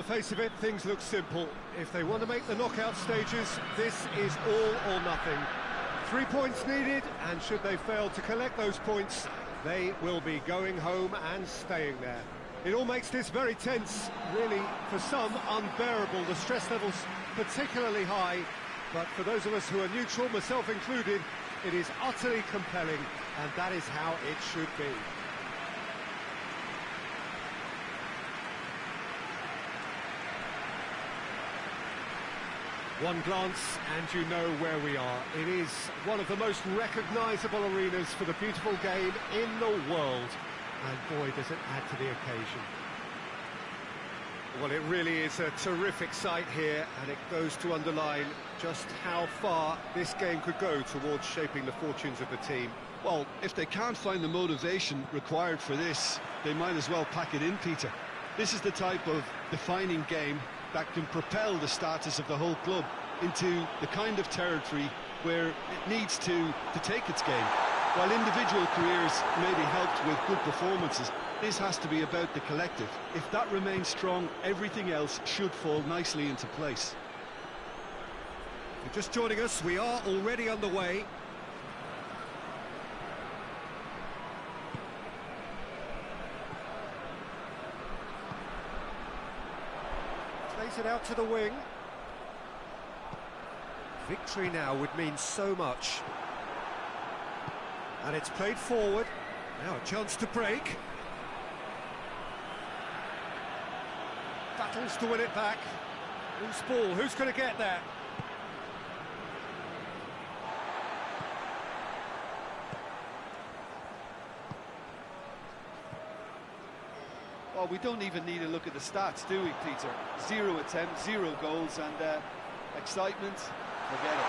the face of it, things look simple. If they want to make the knockout stages, this is all or nothing. 3 points needed, and should they fail to collect those points, they will be going home and staying there. It all makes this very tense, really, for some, unbearable. The stress level's particularly high, but for those of us who are neutral, myself included, it is utterly compelling, and that is how it should be. One glance and you know where we are. It is one of the most recognisable arenas for the beautiful game in the world. And boy, does it add to the occasion. Well, it really is a terrific sight here, and it goes to underline just how far this game could go towards shaping the fortunes of the team. Well, if they can't find the motivation required for this, they might as well pack it in, Peter. This is the type of defining game that can propel the status of the whole club into the kind of territory where it needs to take its game. While individual careers may be helped with good performances, this has to be about the collective. If that remains strong, everything else should fall nicely into place. If you're just joining us, we are already underway. Plays it out to the wing. Victory now would mean so much. And it's played forward. Now a chance to break. Battles to win it back. Loose ball, who's going to get there? Well, we don't even need to look at the stats, do we, Peter? 0 attempts, 0 goals, and excitement, forget it.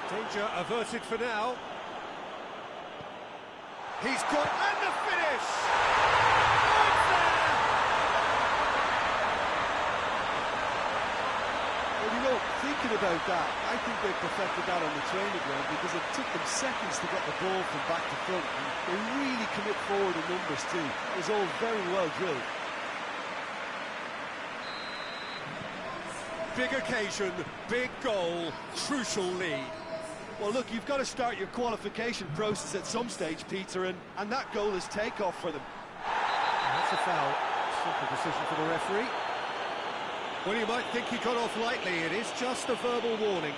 Danger averted for now. He's got, and the finish! Right there! Well, you know, thinking about that, I think they perfected that on the training ground because it took them seconds to get the ball from back to front. And they really commit forward in numbers too. It was all very well drilled. Big occasion, big goal, crucial lead. Well, look, you've got to start your qualification process at some stage, Peter, and that goal is takeoff for them. That's a foul. Simple decision for the referee. Well, you might think he got off lightly. It is just a verbal warning.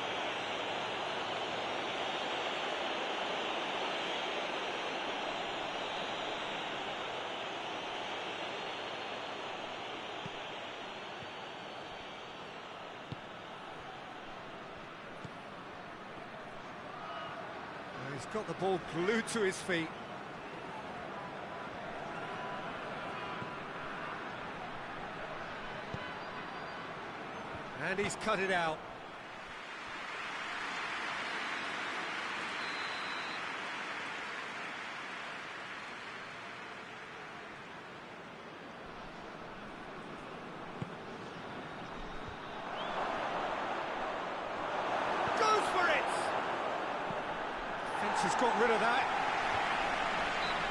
He's got the ball glued to his feet. And he's cut it out. Has got rid of that.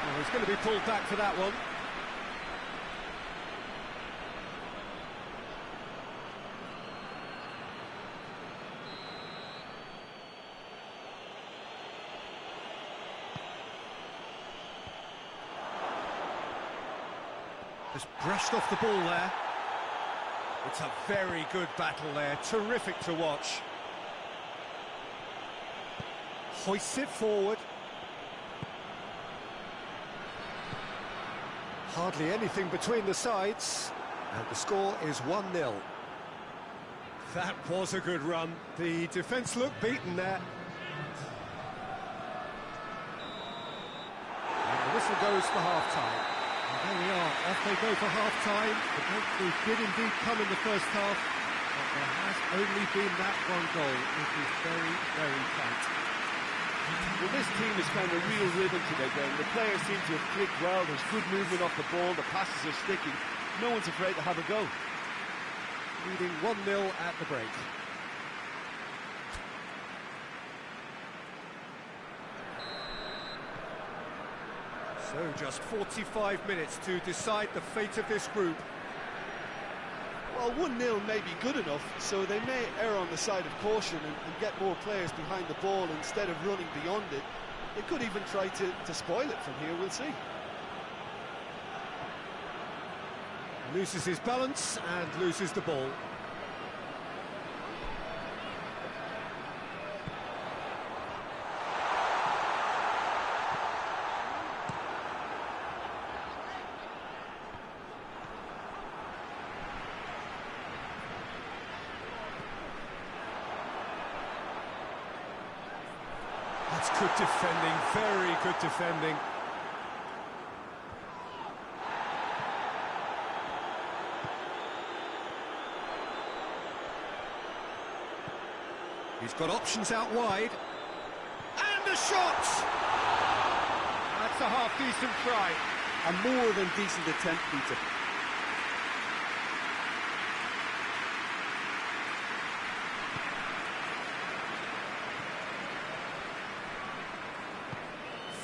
Well, he's going to be pulled back for that one. Just brushed off the ball there. It's a very good battle there, terrific to watch. Hoists it forward. Hardly anything between the sides, and the score is 1-0. That was a good run. The defence looked beaten there. And the whistle goes for half-time. And there we are, off they go for half-time. The breakthrough did indeed come in the first half, but there has only been that one goal. It is very, very tight. Well, this team has found a real rhythm to their game. The players seem to have clicked well. There's good movement off the ball. The passes are sticking. No one's afraid to have a go. Leading 1-0 at the break. So just 45 minutes to decide the fate of this group. Well, 1-0 may be good enough, so they may err on the side of caution and get more players behind the ball instead of running beyond it. They could even try to spoil it from here, we'll see. Loses his balance and loses the ball. That's good defending, very good defending. He's got options out wide. And a shot! That's a half-decent try. A more than decent attempt, Peter.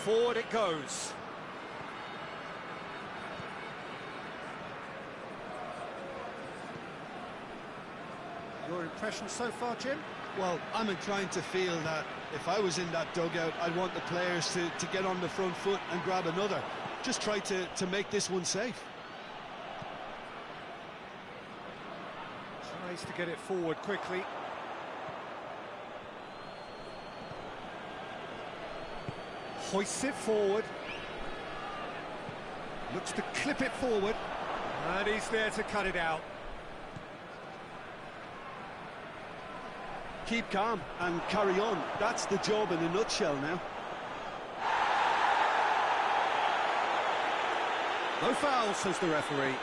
Forward it goes. Your impression so far, Jim? Well, I'm inclined to feel that if I was in that dugout, I'd want the players to get on the front foot and grab another. Just try to make this one safe. Tries to get it forward quickly. Hoists it forward. Looks to clip it forward. And he's there to cut it out. Keep calm and carry on. That's the job in a nutshell now. No foul, says the referee.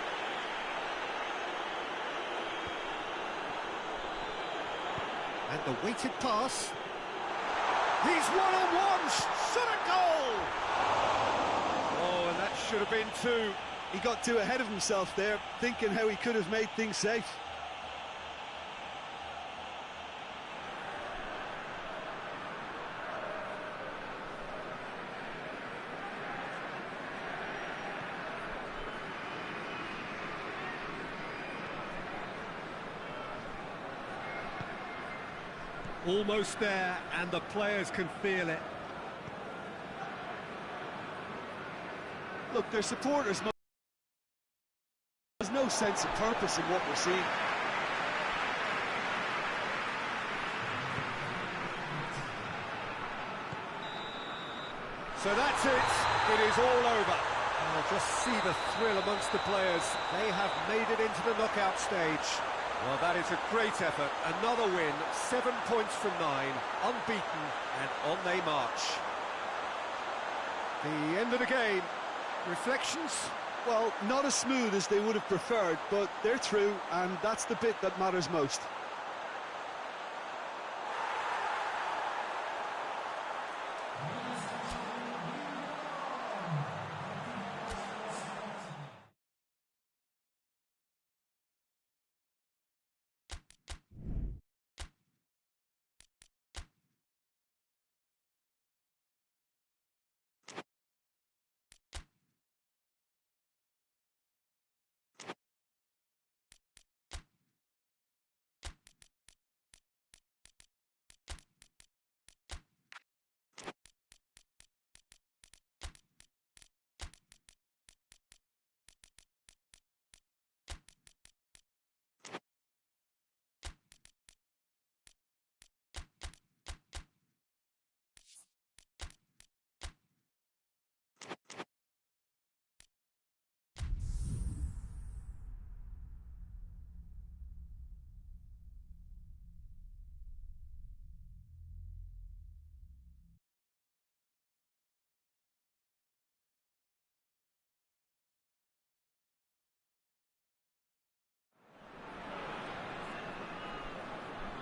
And the weighted pass. He's one-on-one, shot a goal! Oh, and that should have been two. He got too ahead of himself there, thinking how he could have made things safe. Almost there, and the players can feel it. Look, their supporters know there's no sense of purpose in what we're seeing. So that's it. It is all over. Just see the thrill amongst the players. They have made it into the knockout stage. Well, that is a great effort. Another win, 7 points from 9, unbeaten, and on they march. The end of the game. Reflections? Well, not as smooth as they would have preferred, but they're through, and that's the bit that matters most.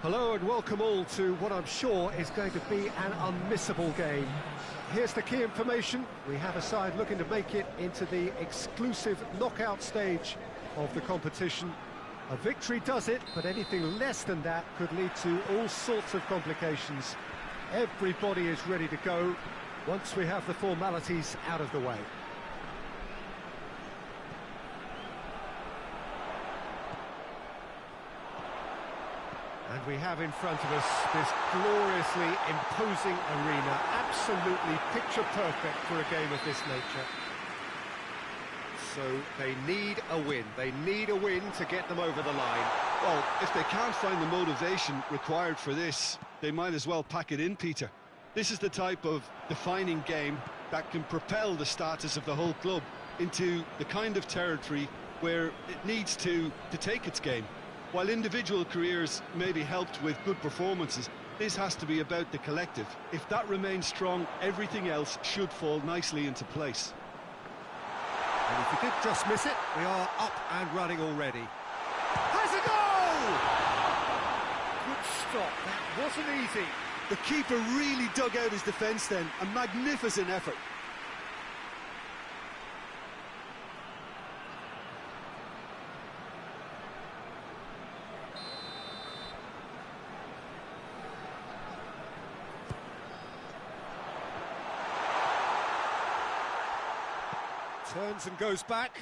Hello and welcome all to what I'm sure is going to be an unmissable game. Here's the key information. We have a side looking to make it into the exclusive knockout stage of the competition. A victory does it, but anything less than that could lead to all sorts of complications. Everybody is ready to go once we have the formalities out of the way. And we have in front of us this gloriously imposing arena, absolutely picture perfect for a game of this nature. So they need a win. They need a win to get them over the line. Well, if they can't find the motivation required for this, they might as well pack it in, Peter. This is the type of defining game that can propel the status of the whole club into the kind of territory where it needs to take its game. While individual careers may be helped with good performances, this has to be about the collective. If that remains strong, everything else should fall nicely into place. And if he did just miss it, we are up and running already. Has a goal! Good stop, that wasn't easy. The keeper really dug out his defence then, a magnificent effort. Turns and goes back.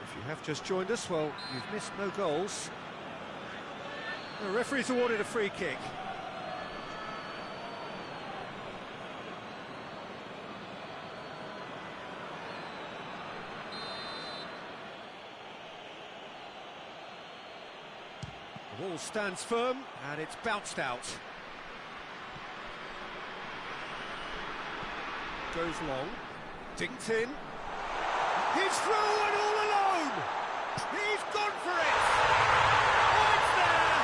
If you have just joined us, well, you've missed no goals. The referee's awarded a free kick. The ball stands firm, and it's bounced out. Goes long, dinked in. He's through and all alone! He's gone for it! Oh, it's there!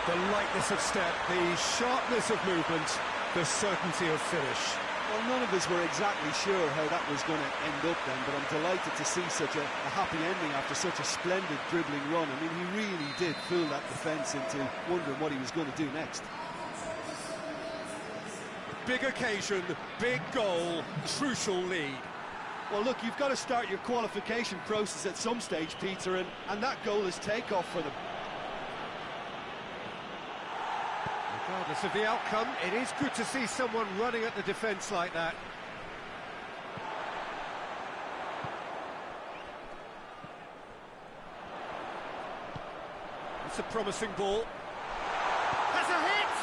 The lightness of step, the sharpness of movement, the certainty of finish. Well, none of us were exactly sure how that was going to end up then, but I'm delighted to see such a happy ending after such a splendid dribbling run. I mean, he really did fool that defence into wondering what he was going to do next. Big occasion, big goal, crucial lead. Well, look, you've got to start your qualification process at some stage, Peter, and that goal is takeoff for them. Regardless of the outcome, it is good to see someone running at the defence like that. It's a promising ball. Has a hit!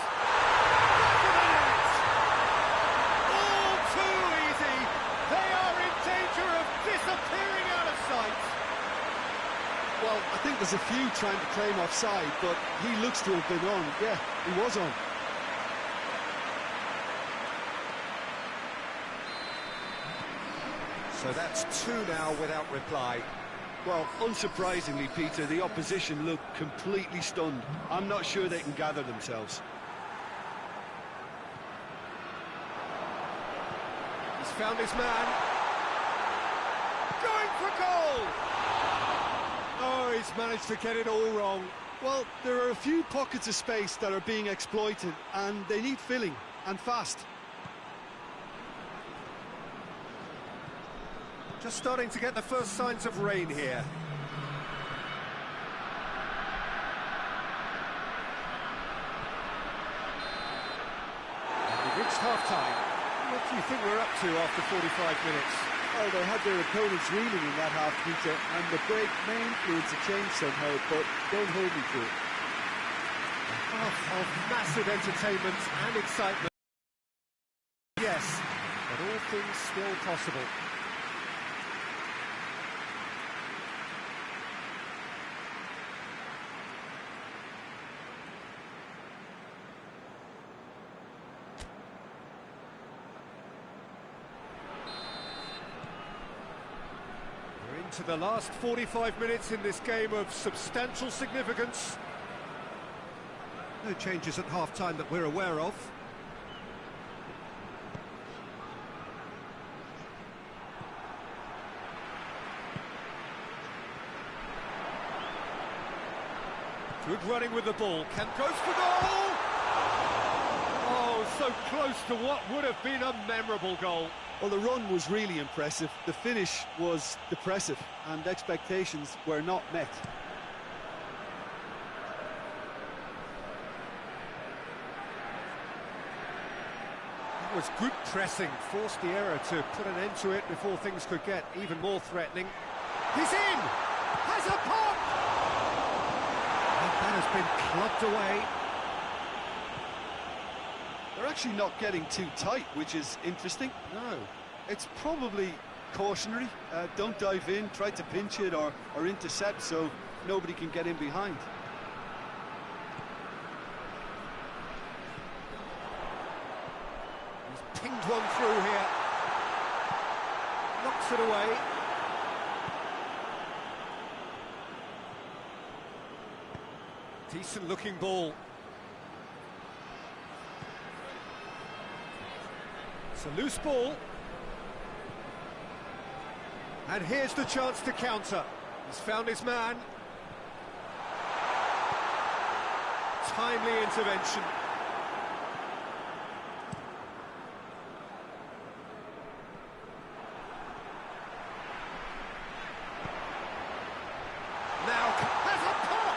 All too easy! They are in danger of disappearing out of sight! Well, I think there's a few trying to claim offside, but he looks to have been on. Yeah, he was on. So that's two now without reply. Well, unsurprisingly, Peter, the opposition look completely stunned. I'm not sure they can gather themselves. He's found his man. Going for goal! Oh, he's managed to get it all wrong. Well, there are a few pockets of space that are being exploited, and they need filling, and fast. Just starting to get the first signs of rain here. We've reached half-time. What do you think we're up to after 45 minutes? Well, they had their opponents reeling in that half, Peter, and the break may influence a change somehow, but don't hold me to it. A half of massive entertainment and excitement. Yes, but all things still possible. To the last 45 minutes in this game of substantial significance. No changes at half-time that we're aware of. Good running with the ball. Goes for goal! Oh, so close to what would have been a memorable goal. Well, the run was really impressive. The finish was depressive, and expectations were not met. That was good pressing, forced the error to put an end to it before things could get even more threatening. He's in! Has a pop! And that has been clubbed away. They're actually not getting too tight, which is interesting. No. It's probably cautionary. Don't dive in, try to pinch it or intercept so nobody can get in behind. He's pinged one through here. Knocks it away. Decent looking ball. It's a loose ball. And here's the chance to counter. He's found his man. Timely intervention. Now has a pop!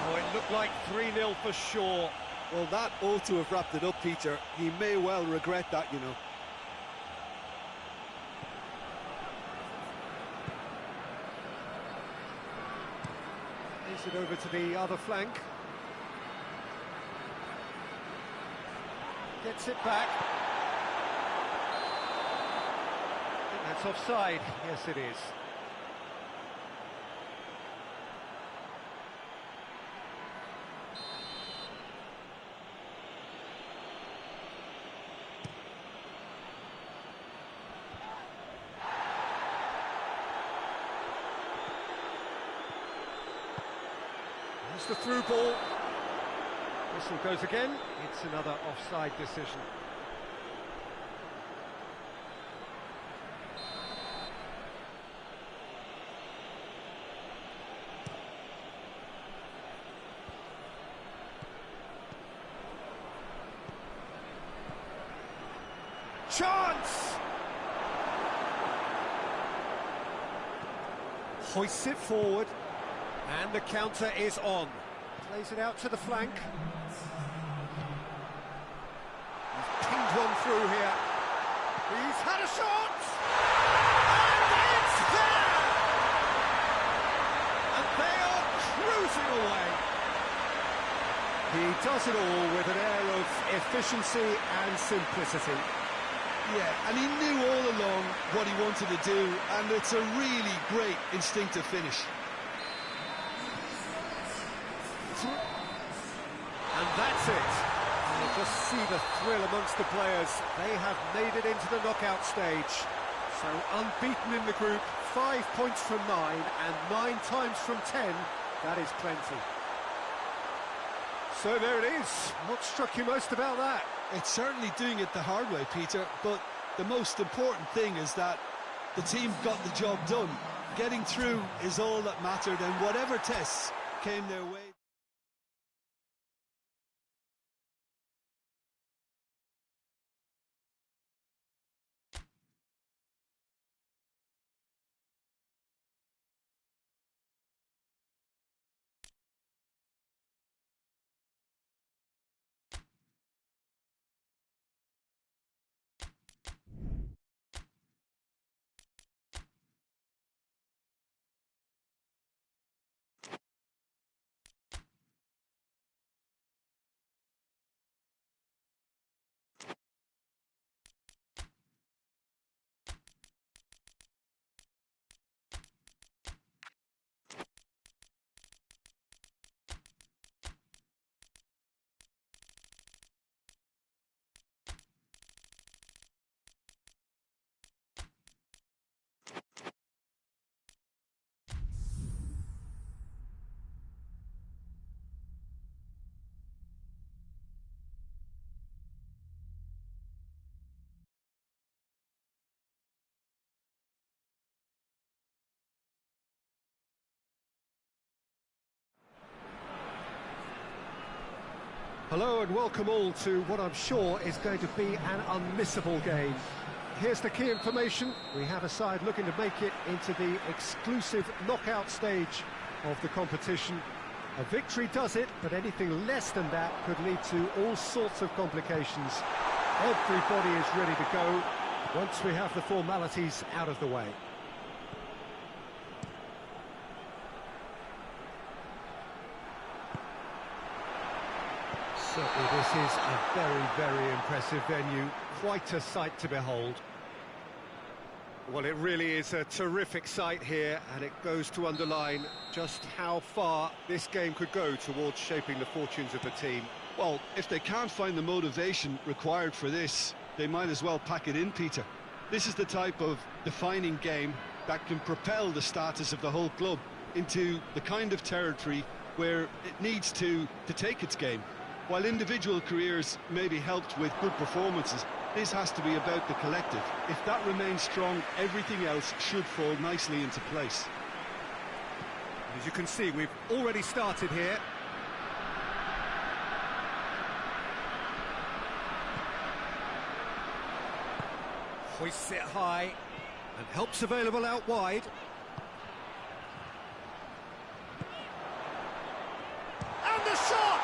Oh, it looked like 3-0 for sure. Well, that ought to have wrapped it up, Peter. He may well regret that, you know. Plays it over to the other flank. Gets it back. I think that's offside. Yes, it is. It's the through ball. Whistle goes again. It's another offside decision. Chance! Hoists it forward. And the counter is on. Plays it out to the flank. He's pinged one through here. He's had a shot! And it's there! And they are cruising away. He does it all with an air of efficiency and simplicity. Yeah, and he knew all along what he wanted to do, and it's a really great instinctive finish. And that's it. You just see the thrill amongst the players. They have made it into the knockout stage. So unbeaten in the group, 5 points from 9, and 9 times from 10. That is plenty. So there it is. What struck you most about that? It's certainly doing it the hard way, Peter, but the most important thing is that the team got the job done. Getting through is all that mattered, and whatever tests came their way. Hello and welcome all to what I'm sure is going to be an unmissable game. Here's the key information. We have a side looking to make it into the exclusive knockout stage of the competition. A victory does it, but anything less than that could lead to all sorts of complications. Everybody is ready to go once we have the formalities out of the way. Certainly this is a very, very impressive venue. Quite a sight to behold. Well, it really is a terrific sight here, and it goes to underline just how far this game could go towards shaping the fortunes of the team. Well, if they can't find the motivation required for this, they might as well pack it in, Peter. This is the type of defining game that can propel the status of the whole club into the kind of territory where it needs to take its game. While individual careers may be helped with good performances, this has to be about the collective. If that remains strong, everything else should fall nicely into place. As you can see, we've already started here. Hoists it high, and help's available out wide. And the shot!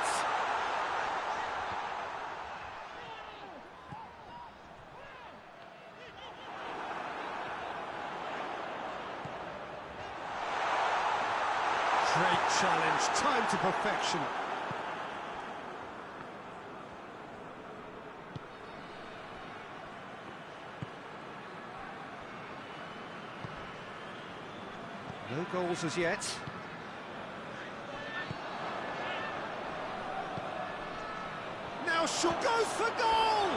Great challenge, time to perfection. No goals as yet. Now shot goes for goal!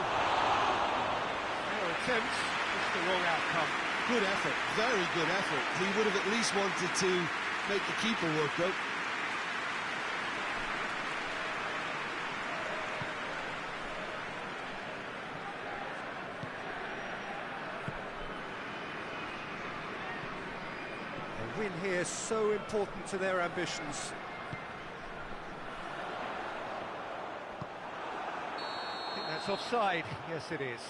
Fair attempt, just the wrong outcome. Good effort, very good effort. He would have at least wanted to make the keeper work out. A win here is so important to their ambitions. I think that's offside. Yes, it is.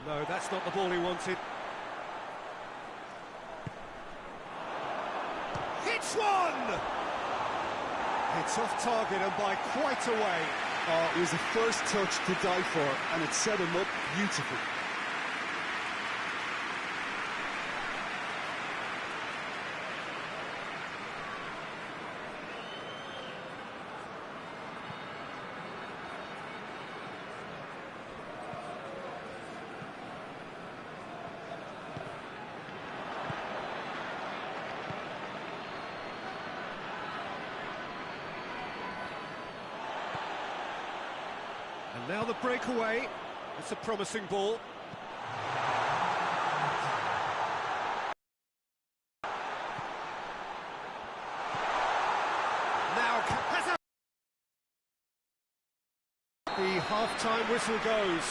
No, that's not the ball he wanted. Hits one! It's off target and by quite a way. Oh, it was the first touch to die for, and it set him up beautifully. And now the breakaway. It's a promising ball. Now has a... The half-time whistle goes.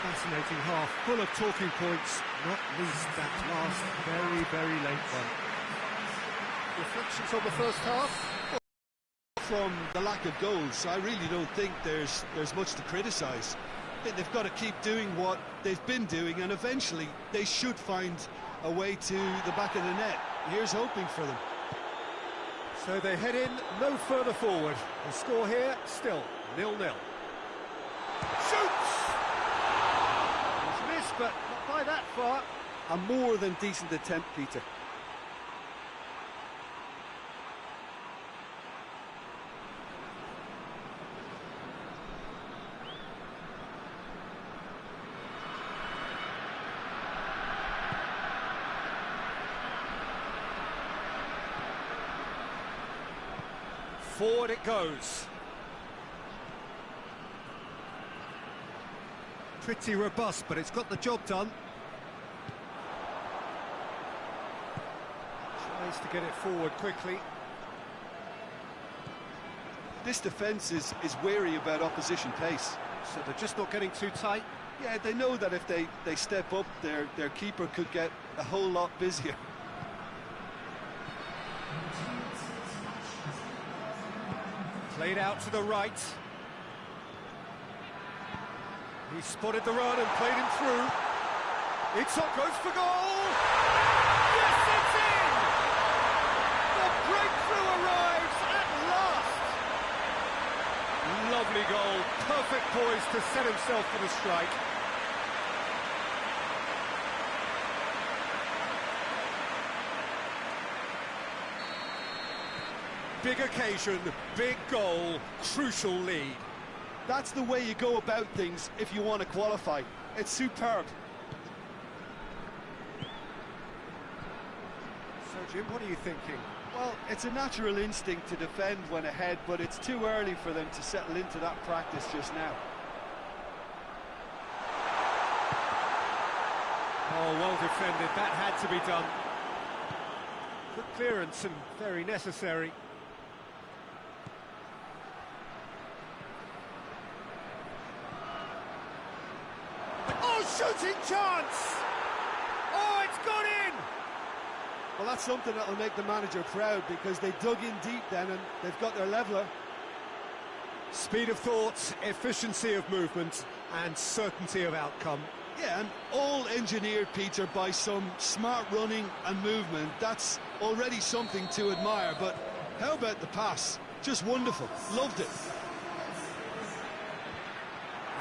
Fascinating half, full of talking points, not least that last very, very late one. Reflections on the first half? From the lack of goals, I really don't think there's much to criticise. They've got to keep doing what they've been doing, and eventually they should find a way to the back of the net. Here's hoping for them. So they head in no further forward. The score here, still 0-0. Shoots! He's missed, but not by that far. A more than decent attempt, Peter. Forward it goes. Pretty robust, but it's got the job done. Tries to get it forward quickly. This defence is wary about opposition pace. So they're just not getting too tight. Yeah, they know that if they step up, their keeper could get a whole lot busier. Played out to the right. He spotted the run and played him through. Itzok goes for goal! Yes, it's in! The breakthrough arrives at last! Lovely goal, perfect poise to set himself for the strike. Big occasion, big goal, crucial lead. That's the way you go about things if you want to qualify. It's superb. So, Jim, what are you thinking? Well, it's a natural instinct to defend when ahead, but it's too early for them to settle into that practice just now. Oh, well defended. That had to be done. Good clearance and very necessary. Shooting chance! Oh, it's gone in! Well, that's something that'll make the manager proud, because they dug in deep then and they've got their leveller. Speed of thought, efficiency of movement and certainty of outcome. Yeah, and all engineered, Peter, by some smart running and movement. That's already something to admire, but how about the pass? Just wonderful. Loved it.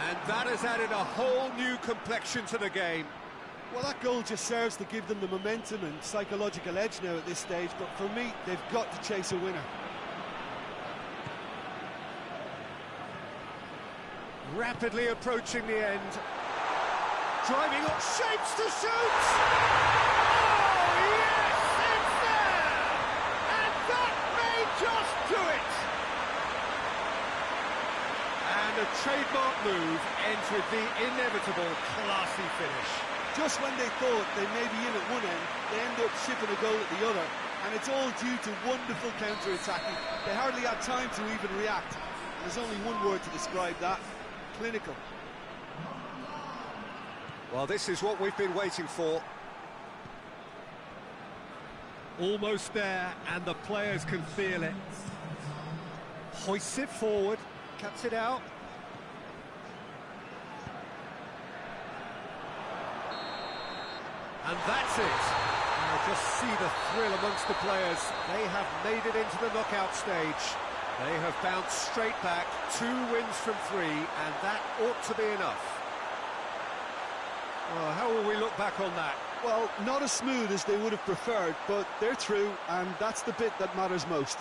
And that has added a whole new complexion to the game. Well, that goal just serves to give them the momentum and psychological edge now at this stage, but for me, they've got to chase a winner. Rapidly approaching the end. Driving up shapes to shoot! Oh, yes, it's there! And that may just do it! And a trademark move entered the inevitable classy finish. Just when they thought they may be in at one end, they end up shipping a goal at the other, and it's all due to wonderful counter-attacking. They hardly had time to even react. There's only one word to describe that: clinical. Well, this is what we've been waiting for. Almost there, and the players can feel it. Hoists it forward, cuts it out. And that's it. Now just see the thrill amongst the players. They have made it into the knockout stage. They have bounced straight back, 2 wins from 3, and that ought to be enough. Well, how will we look back on that? Well, not as smooth as they would have preferred, but they're through, and that's the bit that matters most.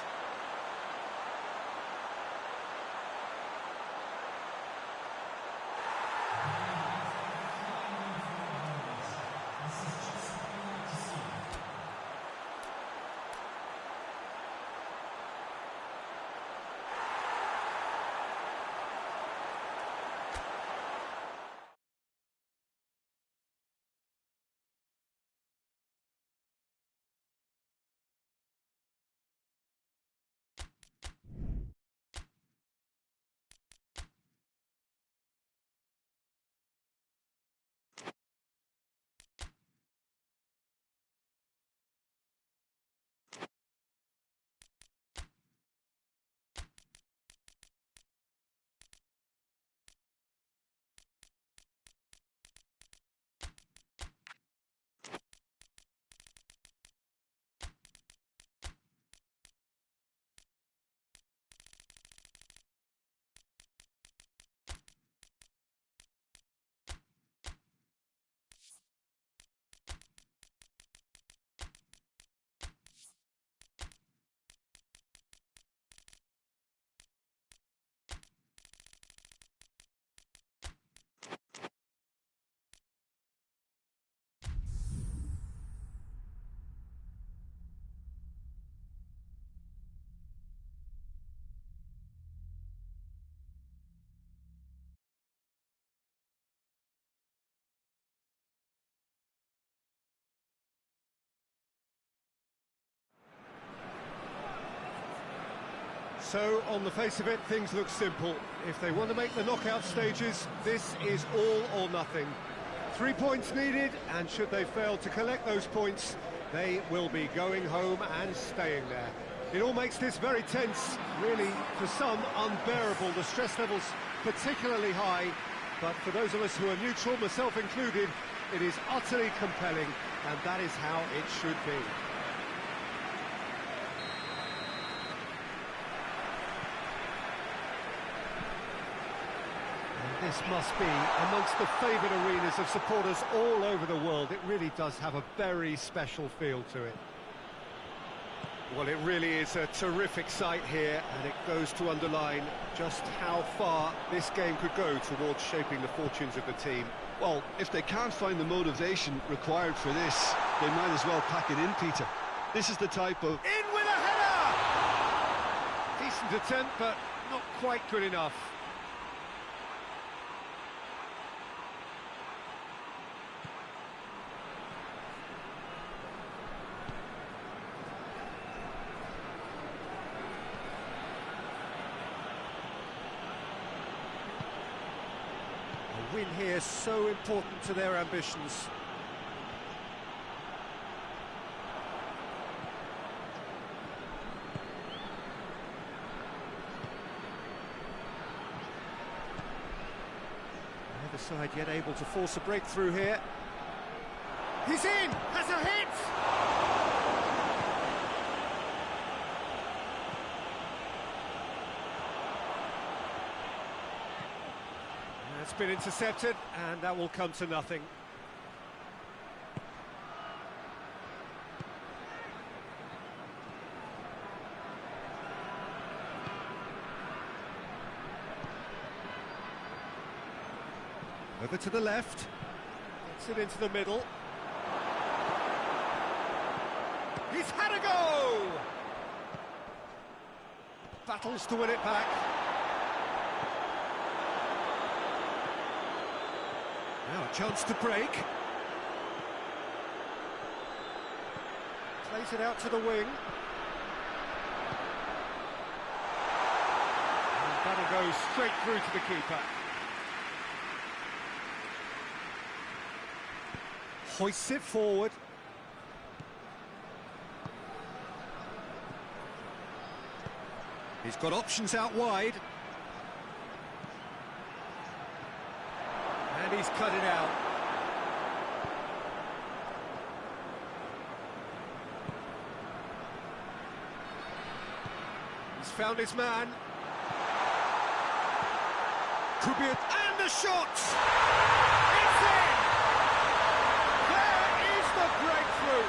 So, on the face of it, things look simple. If they want to make the knockout stages, this is all or nothing. 3 points needed, and should they fail to collect those points, they will be going home and staying there. It all makes this very tense, really, for some, unbearable. The stress levels particularly high, but for those of us who are neutral, myself included, it is utterly compelling, and that is how it should be. And this must be amongst the favoured arenas of supporters all over the world. It really does have a very special feel to it. Well, it really is a terrific sight here, and it goes to underline just how far this game could go towards shaping the fortunes of the team. Well, if they can't find the motivation required for this, they might as well pack it in, Peter. This is the type of... In with a header! Decent attempt, but not quite good enough. A win here so important to their ambitions. Neither side yet able to force a breakthrough here. He's in! Has a hit! It's been intercepted, and that will come to nothing. Over to the left. Gets it into the middle. He's had a go! Battles to win it back. Now a chance to break. Plays it out to the wing. And that'll go straight through to the keeper. Hoists it forward. He's got options out wide. And he's cut it out. He's found his man. Could be a... And the shot! It's in! There is the breakthrough!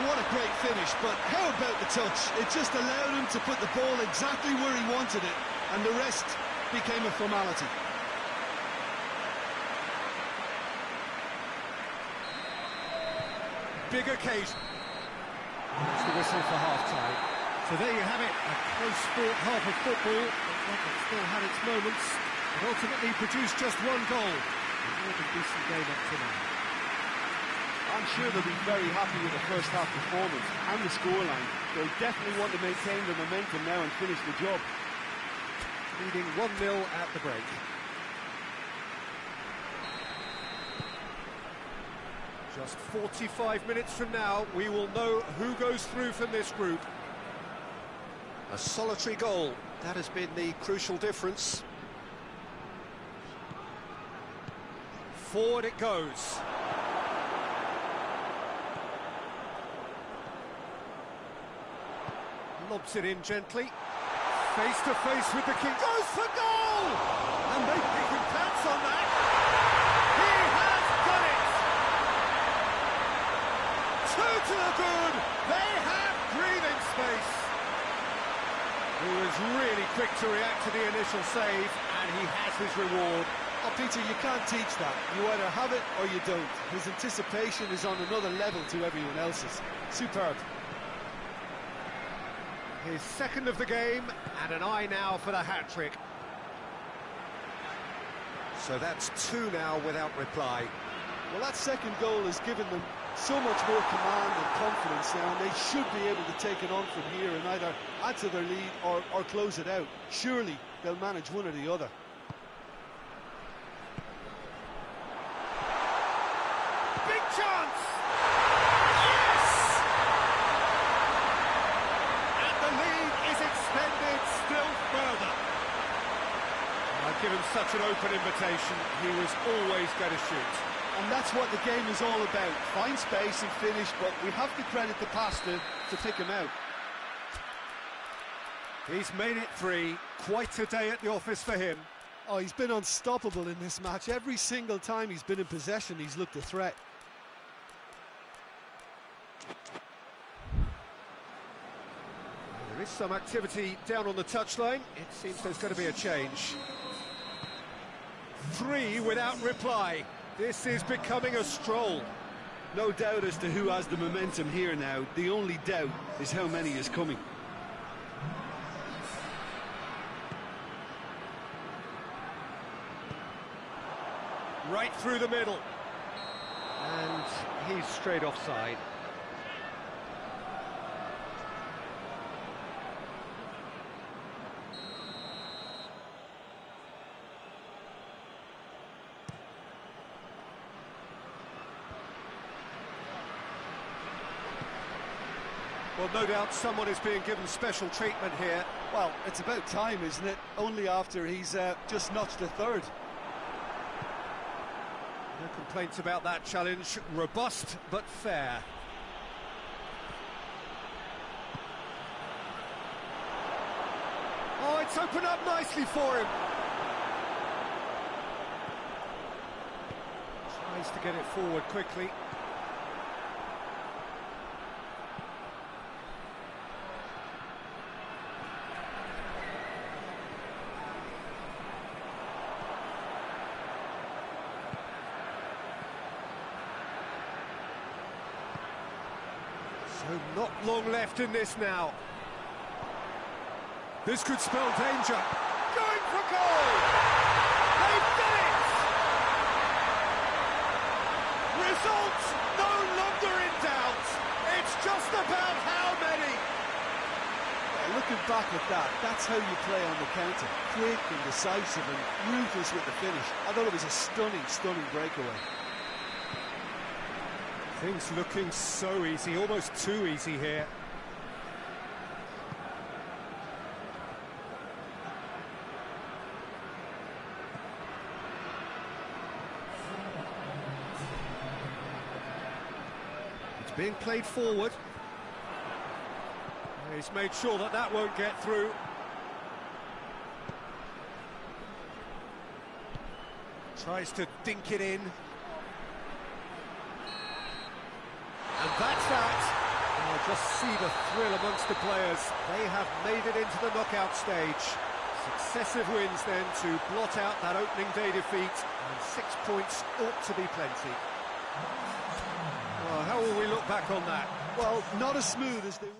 What a great finish, but how about the touch? It just allowed him to put the ball exactly where he wanted it, and the rest became a formality. Big occasion. That's the whistle for half-time. So there you have it, a close-fought half of football, but one that still had its moments, and ultimately produced just one goal. A more than decent game up to now. I'm sure they'll be very happy with the first half performance and the scoreline. They'll definitely want to maintain the momentum now and finish the job. Leading 1-0 at the break. Just 45 minutes from now, we will know who goes through from this group. A solitary goal, that has been the crucial difference. Forward it goes. Lobs it in gently. Face to face with the king. Goes for goal! And they can pounce on that. He has done it! Two to the good. They have breathing space. He was really quick to react to the initial save, and he has his reward. Oh, Peter, you can't teach that. You either have it or you don't. His anticipation is on another level to everyone else's. Superb. His second of the game, and an eye now for the hat-trick. So that's two now without reply. Well, that second goal has given them so much more command and confidence now, and they should be able to take it on from here and either add to their lead or close it out. Surely they'll manage one or the other. Big chance! such an open invitation. He was always going to shoot. And that's what the game is all about. Find space and finish, but we have to credit the passer to pick him out. He's made it 3. Quite a day at the office for him. Oh, he's been unstoppable in this match. Every single time he's been in possession, he's looked a threat. There is some activity down on the touchline. It seems there's going to be a change. 3 without reply. This is becoming a stroll. No doubt as to who has the momentum here now. The only doubt is how many is coming. Right through the middle. And he's straight offside. Well, no doubt someone is being given special treatment here. Well, it's about time, isn't it? Only after he's just notched a third. No complaints about that challenge. Robust, but fair. Oh, it's opened up nicely for him. Tries to get it forward quickly. So not long left in this now. This could spell danger. Going for goal! They've done it! Results no longer in doubt. It's just about how many. Looking back at that, that's how you play on the counter. Quick and decisive and ruthless with the finish. I thought it was a stunning, stunning breakaway. Things looking so easy, almost too easy here. It's being played forward. He's made sure that that won't get through. Tries to dink it in. And that's that. Oh, just see the thrill amongst the players. They have made it into the knockout stage. Successive wins then to blot out that opening day defeat, and 6 points ought to be plenty. Well, how will we look back on that? Well, not as smooth as they would.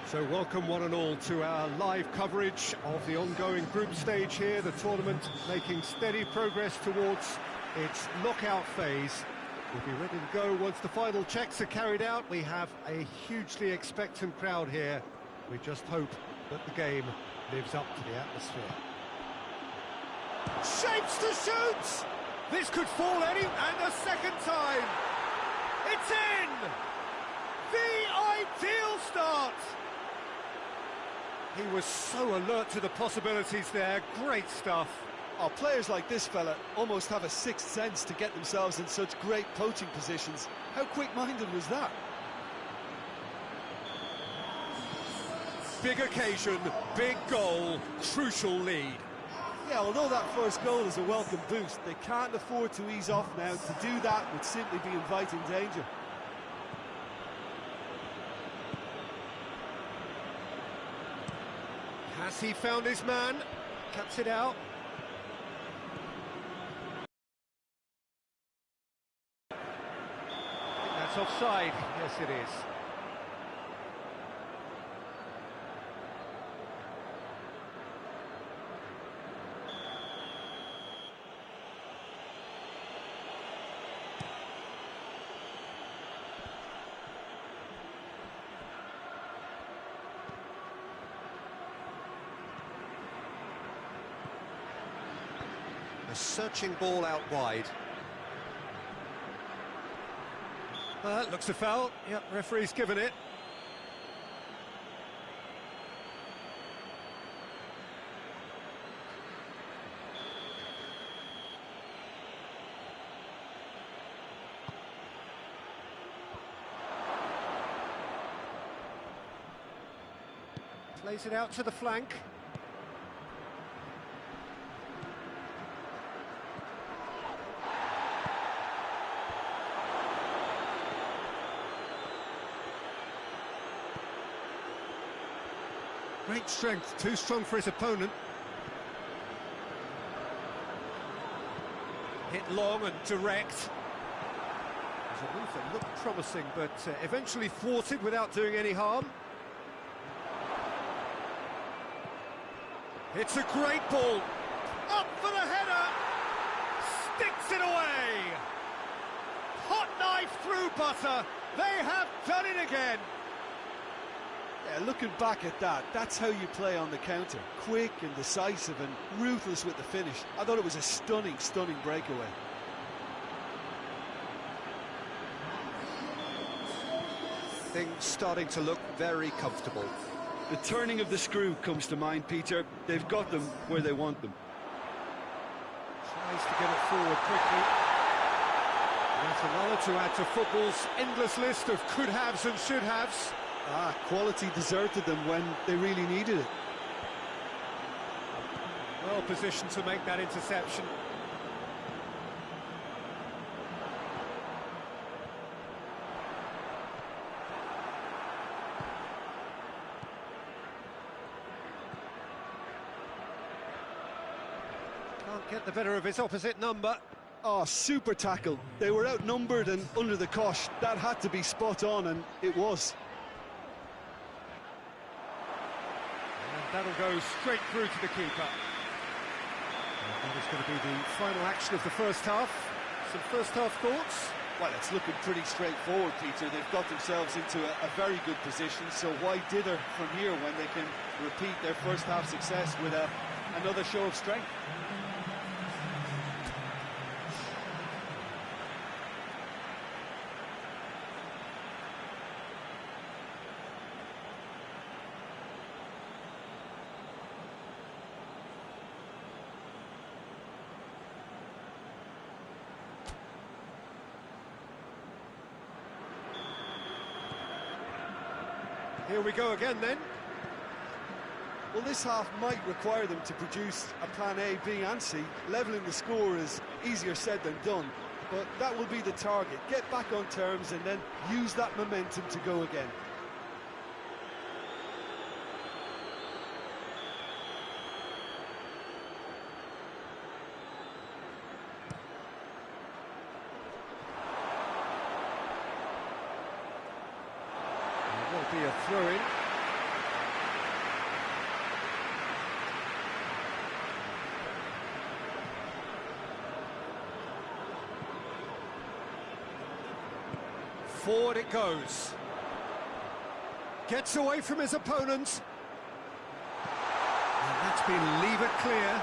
So welcome one and all to our live coverage of the ongoing group stage here, the tournament making steady progress towards its knockout phase. We'll be ready to go once the final checks are carried out. We have a hugely expectant crowd here. We just hope that the game lives up to the atmosphere. Shapes to shoot! This could fall any, and a second time! It's in! The ideal start! He was so alert to the possibilities there. Great stuff. Oh, players like this fella almost have a sixth sense to get themselves in such great poaching positions. How quick-minded was that? Big occasion, big goal, crucial lead. Yeah, although that first goal is a welcome boost, they can't afford to ease off now. To do that would simply be inviting danger. Has he found his man? Cuts it out. I think that's offside. Yes, it is. A searching ball out wide. Looks a foul. Yep, referee's given it. Plays it out to the flank. Great strength, too strong for his opponent. Hit long and direct. There's a move that looked promising, but eventually thwarted without doing any harm. It's a great ball. Up for the header. Sticks it away. Hot knife through butter. They have done it again. Yeah, looking back at that, that's how you play on the counter. Quick and decisive and ruthless with the finish. I thought it was a stunning, stunning breakaway. Things starting to look very comfortable. The turning of the screw comes to mind, Peter. They've got them where they want them. Tries to get it forward quickly. That's another to add to football's endless list of could-haves and should-haves. Quality deserted them when they really needed it. Well positioned to make that interception. Can't get the better of his opposite number. Oh, super tackle. They were outnumbered and under the cosh. That had to be spot on, and it was. That'll go straight through to the keeper. That is going to be the final action of the first half. Some first half thoughts? Well, it's looking pretty straightforward, Peter. They've got themselves into a very good position, so why dither from here when they can repeat their first half success with another show of strength? Here we go again then. Well, this half might require them to produce a plan A, B and C. Levelling the score is easier said than done, but that will be the target. Get back on terms and then use that momentum to go again. Be a throw-in. Forward it goes. Gets away from his opponent. And that's been leave it clear.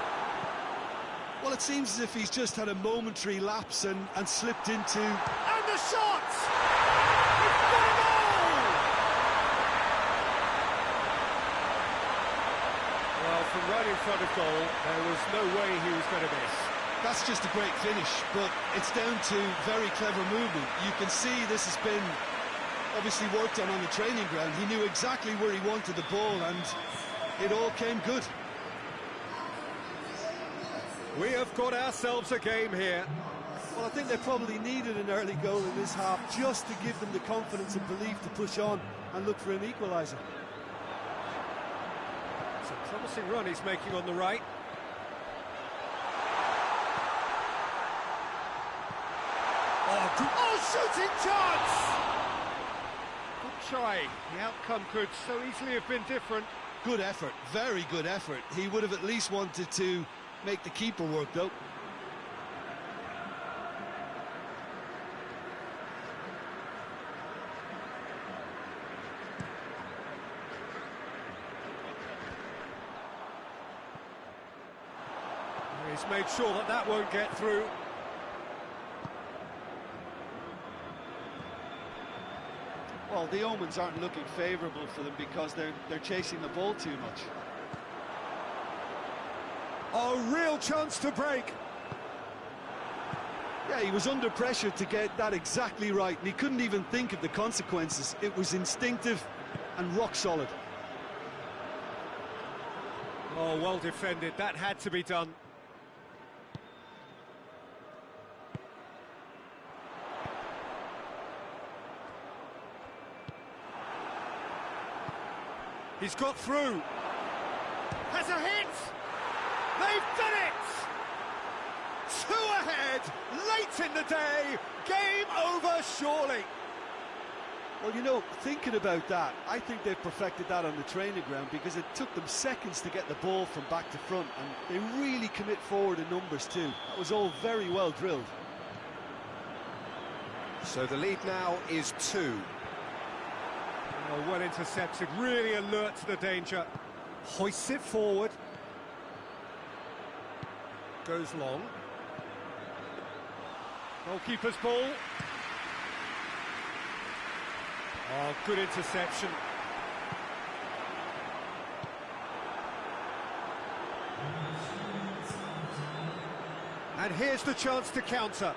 Well, it seems as if he's just had a momentary lapse and slipped into... And the shot! It's got a goal! front of goal. There was no way he was going to miss. That's just a great finish, but it's down to very clever movement. You can see this has been obviously worked on the training ground. He knew exactly where he wanted the ball, and it all came good. We have got ourselves a game here. Well, I think they probably needed an early goal in this half just to give them the confidence and belief to push on and look for an equaliser. It's a promising run he's making on the right. Oh, shooting chance! Good try. The outcome could so easily have been different. Good effort, very good effort. He would have at least wanted to make the keeper work, though. He's made sure that that won't get through. Well, the omens aren't looking favourable for them because they're chasing the ball too much. A real chance to break. Yeah, he was under pressure to get that exactly right, and he couldn't even think of the consequences. It was instinctive and rock solid. Oh, well defended. That had to be done. He's got through. Has a hit! They've done it! 2 ahead, late in the day, game over surely. Well, you know, thinking about that, I think they've perfected that on the training ground because it took them seconds to get the ball from back to front, and they really commit forward in numbers too. That was all very well drilled. So the lead now is 2. Oh, well intercepted, really alert to the danger. Hoists it forward. Goes long. Goalkeeper's ball. Oh, good interception. And here's the chance to counter.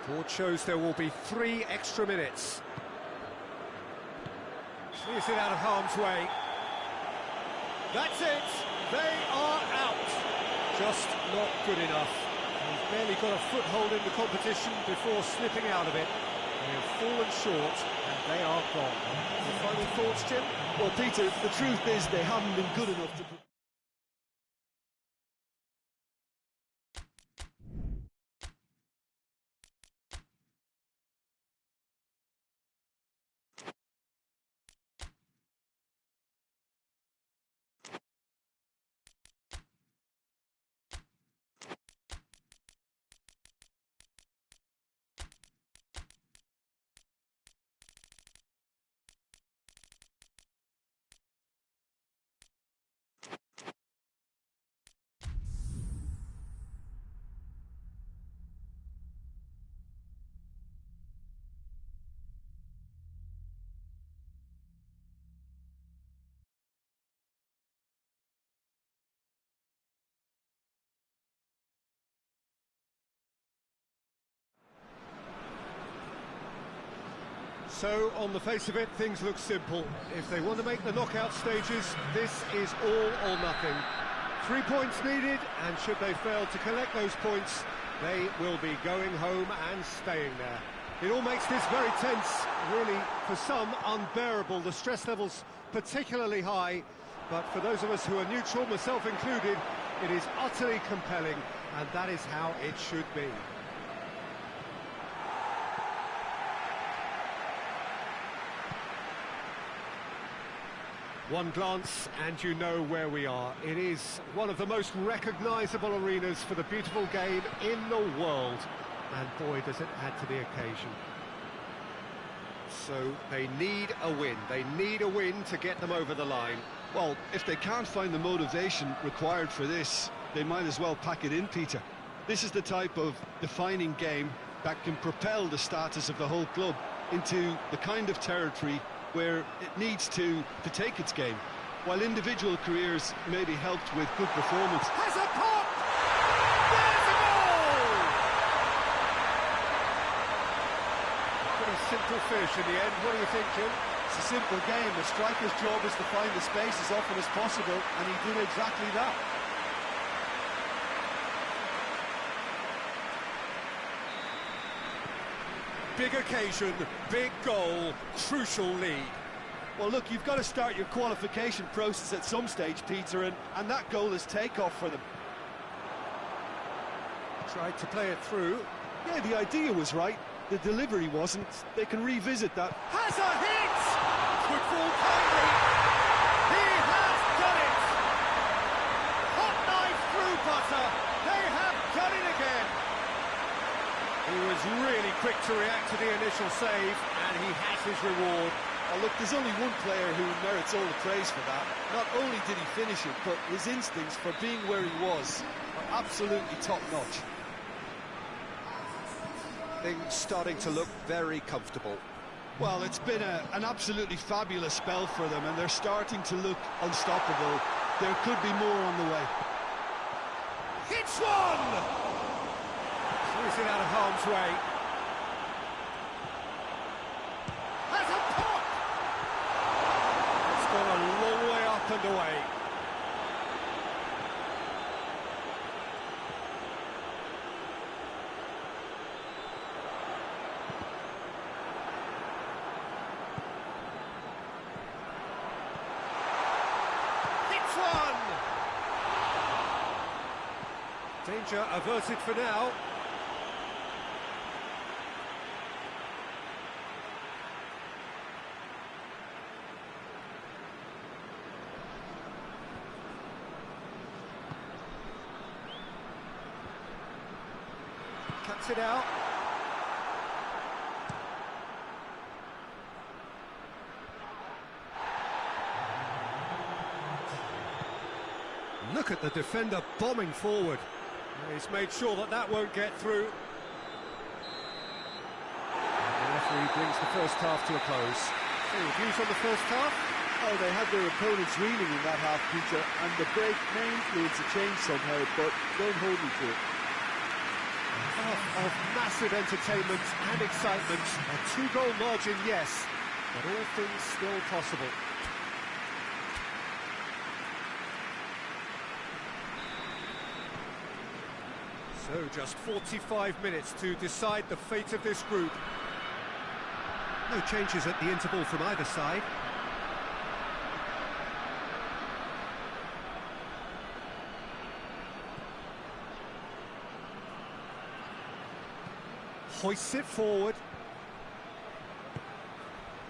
Board shows there will be 3 extra minutes. Clears it out of harm's way. That's it. They are out. Just not good enough. He's barely got a foothold in the competition before slipping out of it. They have fallen short, and they are gone. Any final thoughts, Jim? Well, Peter, the truth is they haven't been good enough to... So, on the face of it, things look simple. If they want to make the knockout stages, this is all or nothing. 3 points needed, and should they fail to collect those points, they will be going home and staying there. It all makes this very tense, really, for some, unbearable. The stress levels particularly high, but for those of us who are neutral, myself included, it is utterly compelling, and that is how it should be. One glance and you know where we are. It is one of the most recognisable arenas for the beautiful game in the world. And boy, does it add to the occasion. So they need a win. They need a win to get them over the line. Well, if they can't find the motivation required for this, they might as well pack it in, Peter. This is the type of defining game that can propel the status of the whole club into the kind of territory where it needs to take its game. while individual careers may be helped with good performance. Has a pop! There's a goal! Pretty simple finish in the end. What do you think, Jim? It's a simple game. The striker's job is to find the space as often as possible, and he did exactly that. Big occasion, big goal, crucial lead. Well, look, you've got to start your qualification process at some stage, Peter, and that goal is takeoff for them. Tried to play it through. Yeah, the idea was right. The delivery wasn't. They can revisit that. Has a hit! Could fall kindly. He has done it! Hot knife through butter. They have done it again. He was really quick to react to the initial save, and he has his reward. Oh, look, there's only one player who merits all the praise for that. Not only did he finish it, but his instincts for being where he was are absolutely top-notch. Things starting to look very comfortable. Well, it's been an absolutely fabulous spell for them, and they're starting to look unstoppable. There could be more on the way. Hits one! Clears it out of harm's way. Has a pop! It's gone a long way up and away. Danger averted for now. Cuts it out. Look at the defender bombing forward. He's made sure that that won't get through. And the referee brings the first half to a close. Any views on the first half? Oh, they had their opponents reeling in that half, Peter, and the break may influence a change somehow, but don't hold me to it. Half of massive entertainment and excitement. A two-goal margin, yes, but all things still possible. So just 45 minutes to decide the fate of this group. No changes at the interval from either side. Hoists it forward.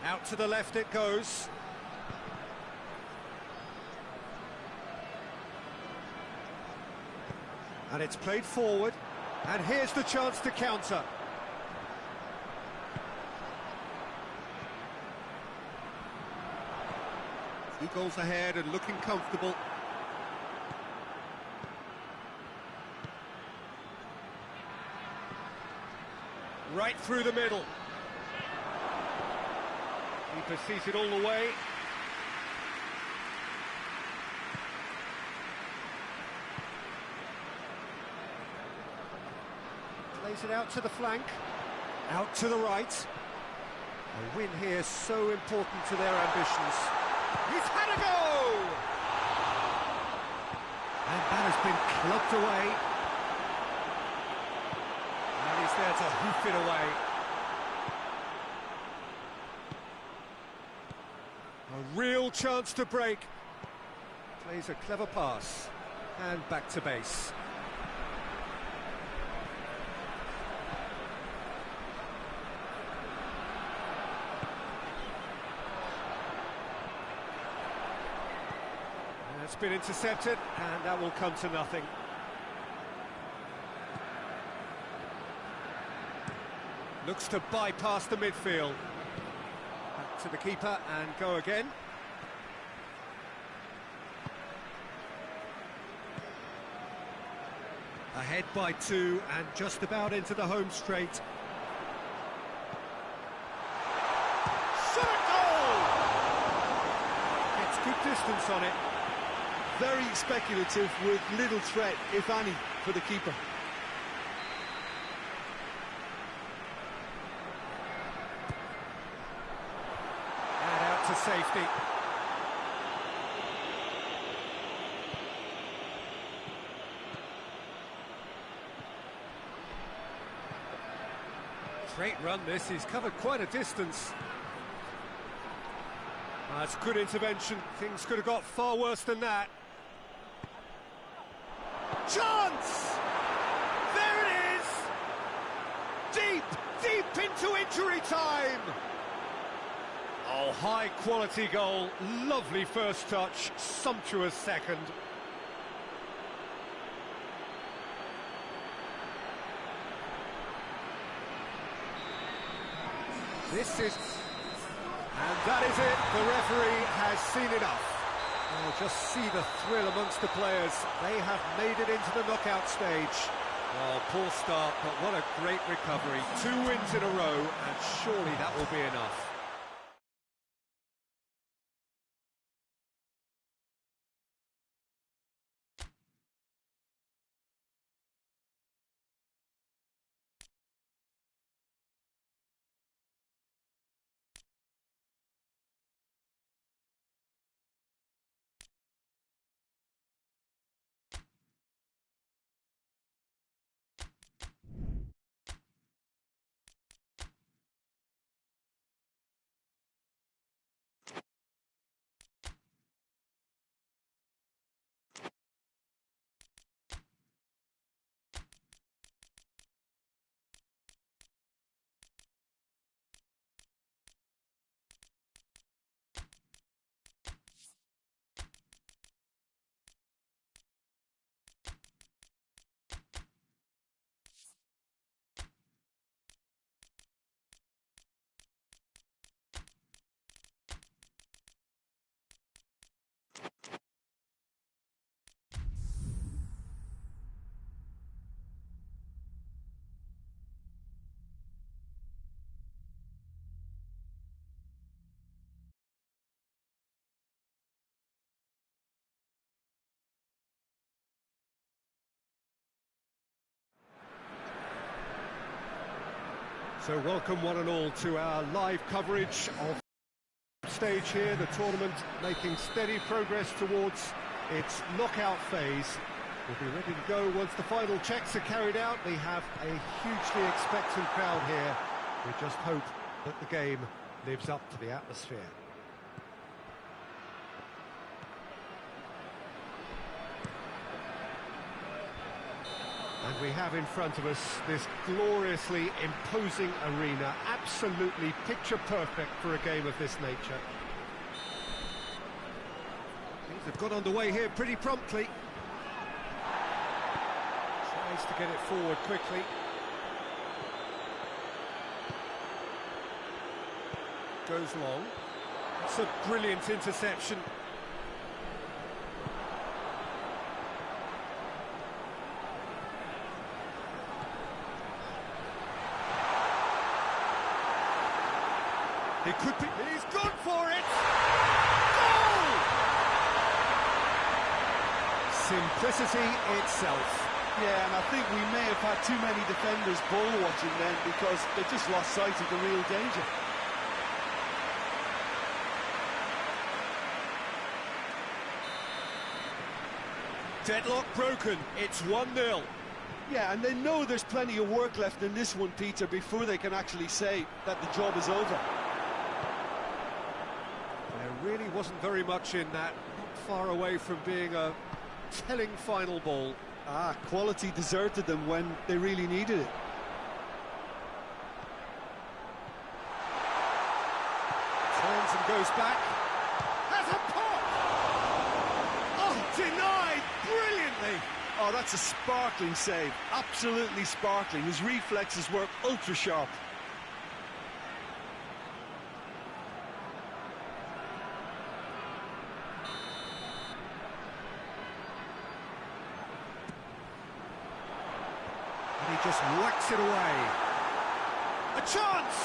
Out to the left it goes. And it's played forward, and here's the chance to counter. Two goals ahead and looking comfortable. Right through the middle. Keeper sees it all the way. Plays it out to the flank, out to the right. A win here so important to their ambitions. He's had a go! And that has been clubbed away. And he's there to hoof it away. A real chance to break. Plays a clever pass. And back to base. It's been intercepted, and that will come to nothing. Looks to bypass the midfield. Back to the keeper and go again. Ahead by 2 and just about into the home straight. Shot a goal! It's good distance on it. Very speculative with little threat, if any, for the keeper. And out to safety. Great run this, he's covered quite a distance. That's good intervention, things could have got far worse than that. Chance! There it is! Deep, deep into injury time! Oh, high quality goal, lovely first touch, sumptuous second. This is... And that is it, the referee has seen enough. Oh, just see the thrill amongst the players. They have made it into the knockout stage. Oh, poor start, but what a great recovery. 2 wins in a row, and surely that will be enough. So welcome one and all to our live coverage of stage here, the tournament making steady progress towards its knockout phase. We'll be ready to go once the final checks are carried out. We have a hugely expectant crowd here. We just hope that the game lives up to the atmosphere. And we have in front of us this gloriously imposing arena, absolutely picture perfect for a game of this nature. Things have got underway here pretty promptly. Tries to get it forward quickly. Goes long. It's a brilliant interception. It could be... He's gone for it! Goal! Simplicity itself. Yeah, and I think we may have had too many defenders ball watching then because they just lost sight of the real danger. Deadlock broken, it's 1-0. Yeah, and they know there's plenty of work left in this one, Peter, before they can actually say that the job is over. There really wasn't very much in that, not far away from being a telling final ball. Quality deserted them when they really needed it. Turns and goes back. Has a pop! Oh, denied brilliantly! Oh, that's a sparkling save. Absolutely sparkling. His reflexes were ultra-sharp. And he just whacks it away. A chance!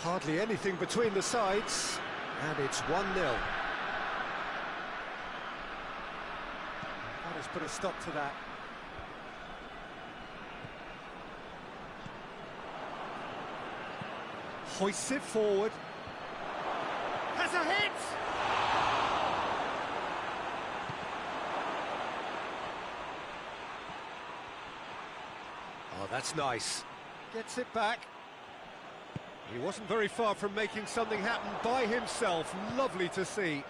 Hardly anything between the sides, and it's 1-0. That has put a stop to that. Hoists it forward. Has a hit! Oh, that's nice. Gets it back. He wasn't very far from making something happen by himself. Lovely to see.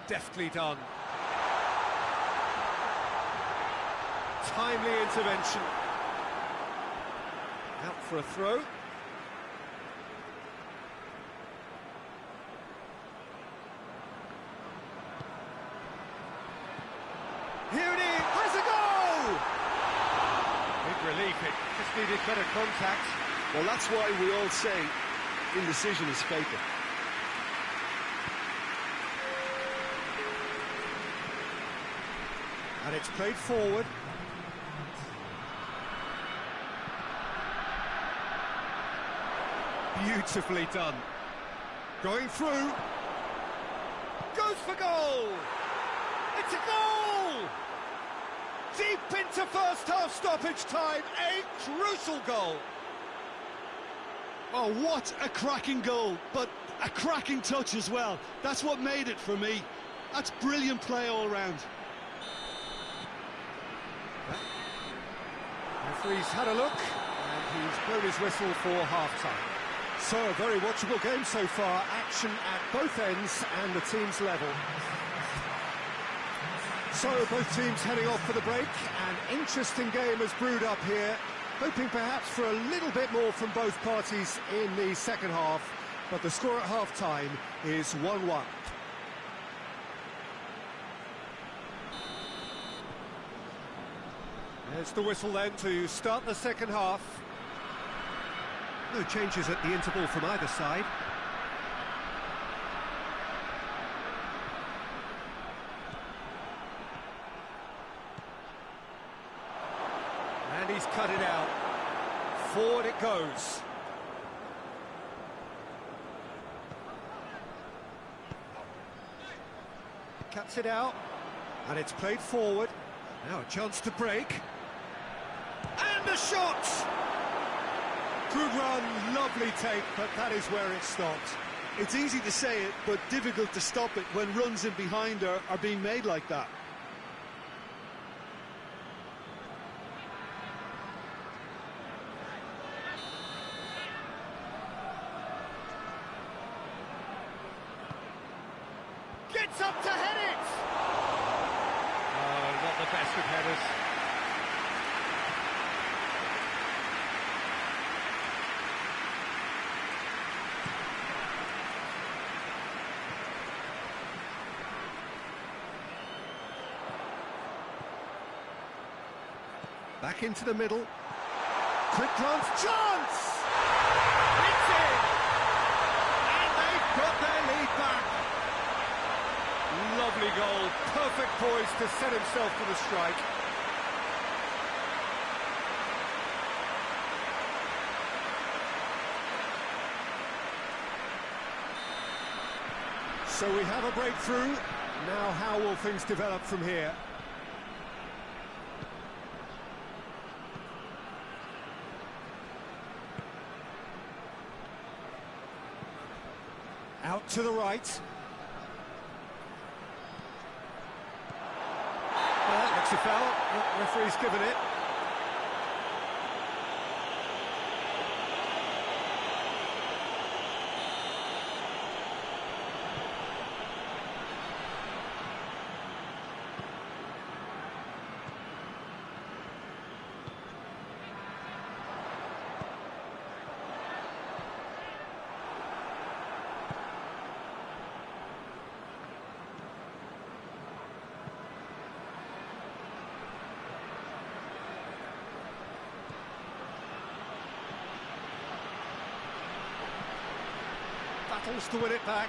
Deftly done. Timely intervention. Out for a throw. Here it is, has a goal! Big relief, it just needed better contact. Well, that's why we all say indecision is fatal. And it's played forward. Beautifully done. Going through. Goes for goal! It's a goal! Deep into first half stoppage time, a crucial goal. Oh, what a cracking goal, but a cracking touch as well. That's what made it for me. That's brilliant play all round. Referee's had a look, and he's blown his whistle for half-time. So, a very watchable game so far, action at both ends and the team's level. So, both teams heading off for the break. An interesting game has brewed up here, hoping perhaps for a little bit more from both parties in the second half, but the score at half-time is 1-1. There's the whistle then to start the second half. No changes at the interval from either side. And he's cut it out. Forward it goes. Cuts it out. And it's played forward. Now a chance to break. And a shot! Good run, lovely take, but that is where it stopped. It's easy to say it, but difficult to stop it when runs in behind are being made like that. Gets up to head it! Oh, not the best of headers. Back into the middle. Quick glance, chance! It's in! And they've got their lead back. Lovely goal, perfect poise to set himself for the strike. So we have a breakthrough. Now how will things develop from here? Out to the right. Well, that looks a foul. The referee's given it. Battles to win it back.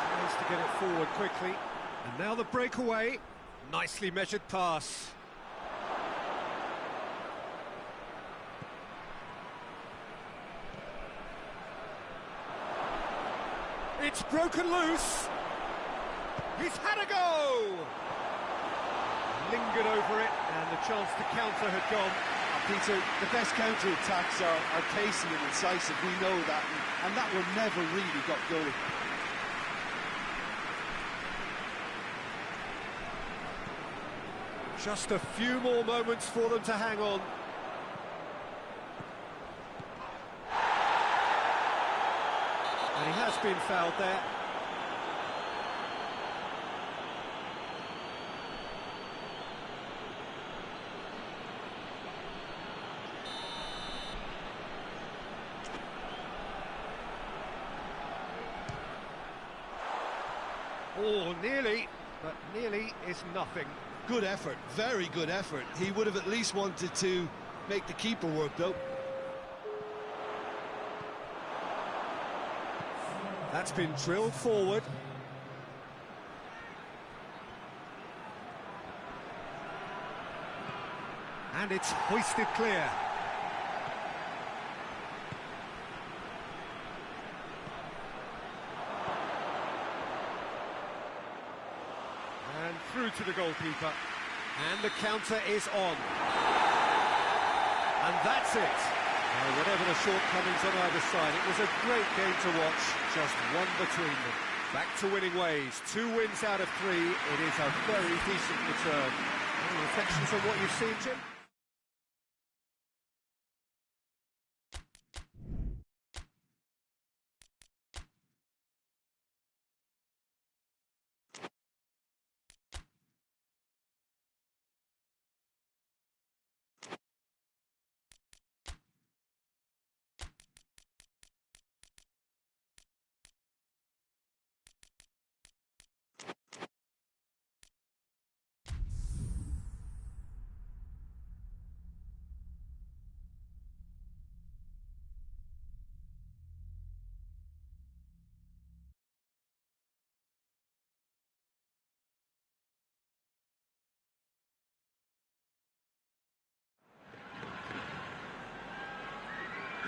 Tries to get it forward quickly. And now the breakaway. Nicely measured pass. It's broken loose. He's had a go. Lingered over it, and the chance to counter had gone. Peter, the best counter-attacks are pacey and incisive, we know that, and that one never really got going. Just a few more moments for them to hang on. And he has been fouled there. Oh, nearly, but nearly is nothing. Good effort, very good effort. He would have at least wanted to make the keeper work, though. That's been drilled forward. And it's hoisted clear. And through to the goalkeeper. And the counter is on. And that's it. Whatever the shortcomings on either side, it was a great game to watch, just one between them. Back to winning ways, 2 wins out of 3, it is a very decent return. Any reflections on what you've seen, Jim?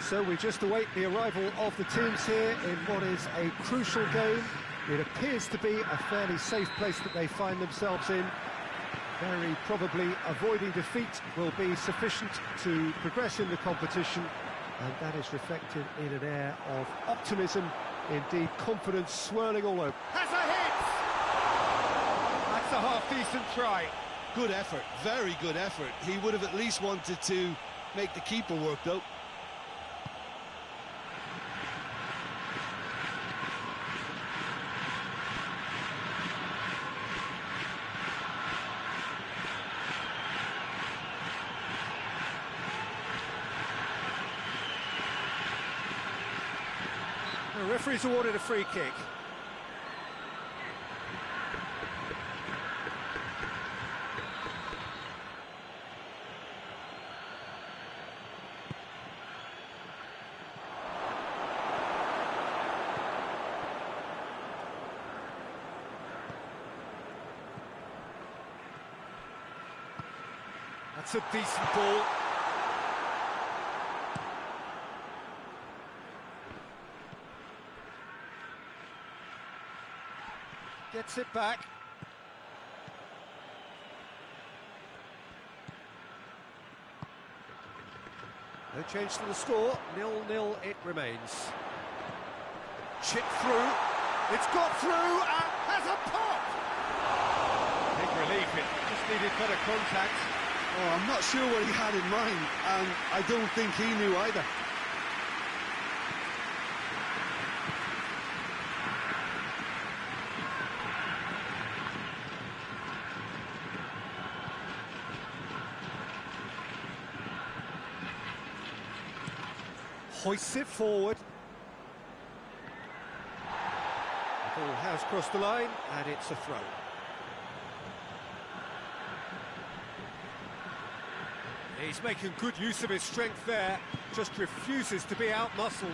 So we just await the arrival of the teams here in what is a crucial game. It appears to be a fairly safe place that they find themselves in. Very probably avoiding defeat will be sufficient to progress in the competition, and that is reflected in an air of optimism, indeed confidence swirling all over. Has a hit! That's a half-decent try. Good effort, very good effort. He would have at least wanted to make the keeper work, though. The referee's awarded a free kick. That's a decent ball. Gets it back. No change to the score, 0-0 it remains. Chip through, it's got through and has a pop! Big relief, it just needed better contact. Oh, I'm not sure what he had in mind, and I don't think he knew either. Hoists it forward. The ball has crossed the line, and it's a throw. He's making good use of his strength there, just refuses to be out-muscled.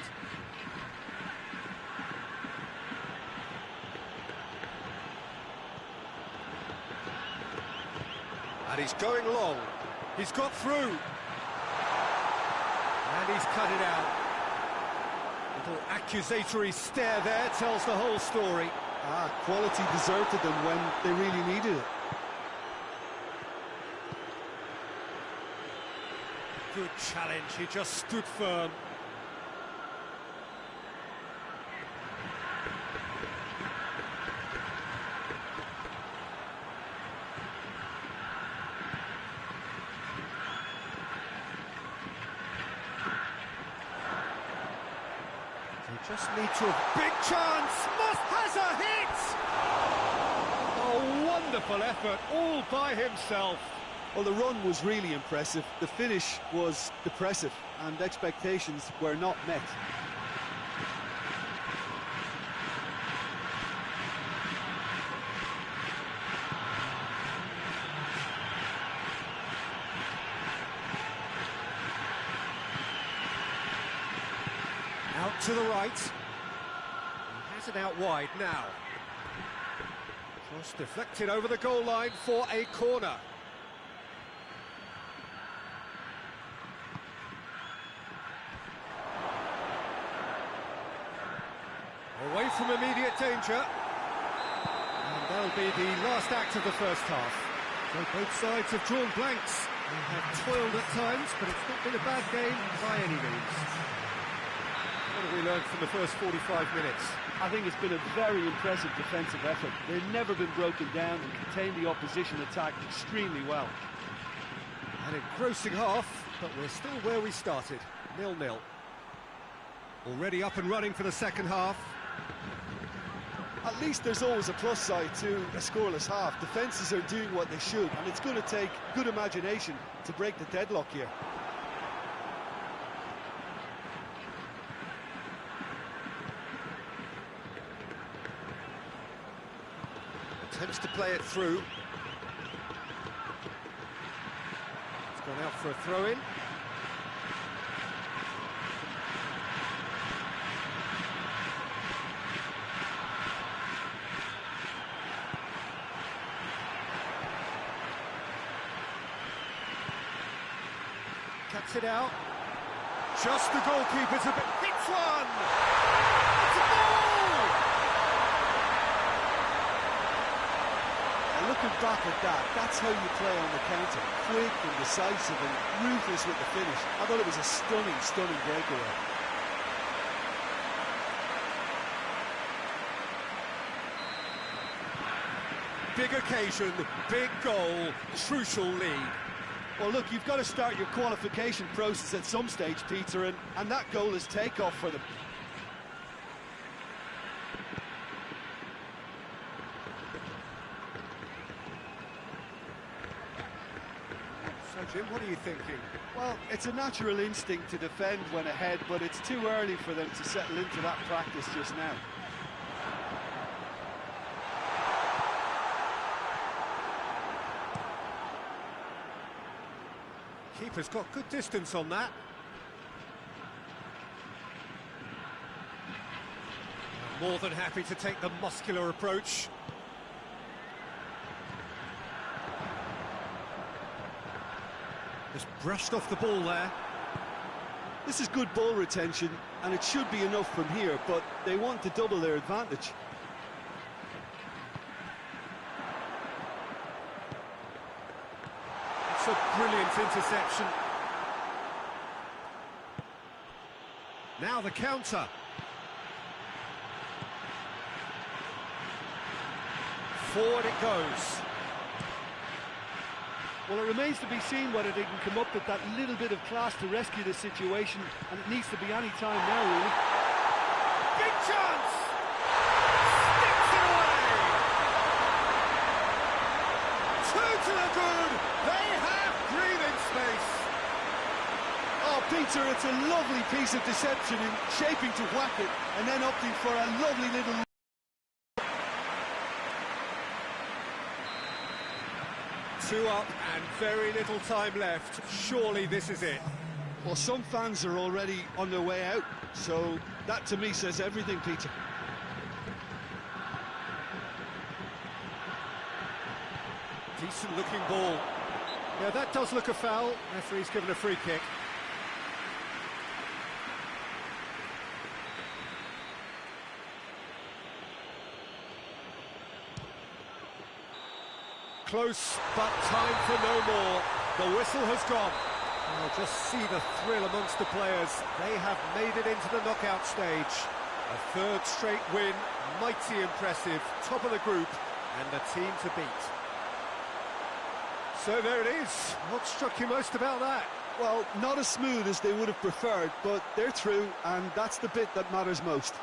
And he's going long. He's got through. And he's cut it out. Little accusatory stare there tells the whole story. Quality deserted them when they really needed it. Good challenge, he just stood firm. They just need to have big chance. Has a hit! A wonderful effort, all by himself. Well, the run was really impressive. The finish was depressive, and expectations were not met. Out to the right. He has it out wide now. Cross deflected over the goal line for a corner. Away from immediate danger. And that'll be the last act of the first half. So both sides have drawn blanks. They have toiled at times, but it's not been a bad game by any means. What have we learned from the first 45 minutes? I think it's been a very impressive defensive effort. They've never been broken down and contained the opposition attack extremely well. An engrossing half, but we're still where we started, 0-0. Already up and running for the second half. At least there's always a plus side to a scoreless half. Defences are doing what they should, and it's going to take good imagination to break the deadlock here. Attempts to play it through. It's gone out for a throw-in. Cuts it out. Just the goalkeeper's a bit. Hits one! It's a goal! And looking back at that, that's how you play on the counter. Quick and decisive and ruthless with the finish. I thought it was a stunning, stunning breakaway. Big occasion, big goal, crucial lead. Well, look, you've got to start your qualification process at some stage, Peter, and that goal is takeoff for them. So, Jim, what are you thinking? Well, it's a natural instinct to defend when ahead, but it's too early for them to settle into that practice just now. Keeper's got good distance on that. More than happy to take the muscular approach. Just brushed off the ball there. This is good ball retention, and it should be enough from here, but they want to double their advantage. It's a brilliant interception. Now the counter. Forward it goes. Well, it remains to be seen whether they can come up with that little bit of class to rescue the situation, and it needs to be any time now, really. Big chance! Sticks it away! Two to the good! They have breathing space! Oh, Peter, it's a lovely piece of deception in shaping to whack it, and then opting for a lovely little... Two up and very little time left. Surely this is it. Well, some fans are already on their way out, so that to me says everything, Peter. Decent looking ball. Yeah, that does look a foul. Referee's given a free kick. Close, but time for no more. The whistle has gone. Oh, just see the thrill amongst the players. They have made it into the knockout stage. A third straight win, mighty impressive, top of the group, and the team to beat. So there it is. What struck you most about that? Well, not as smooth as they would have preferred, but they're through, and that's the bit that matters most.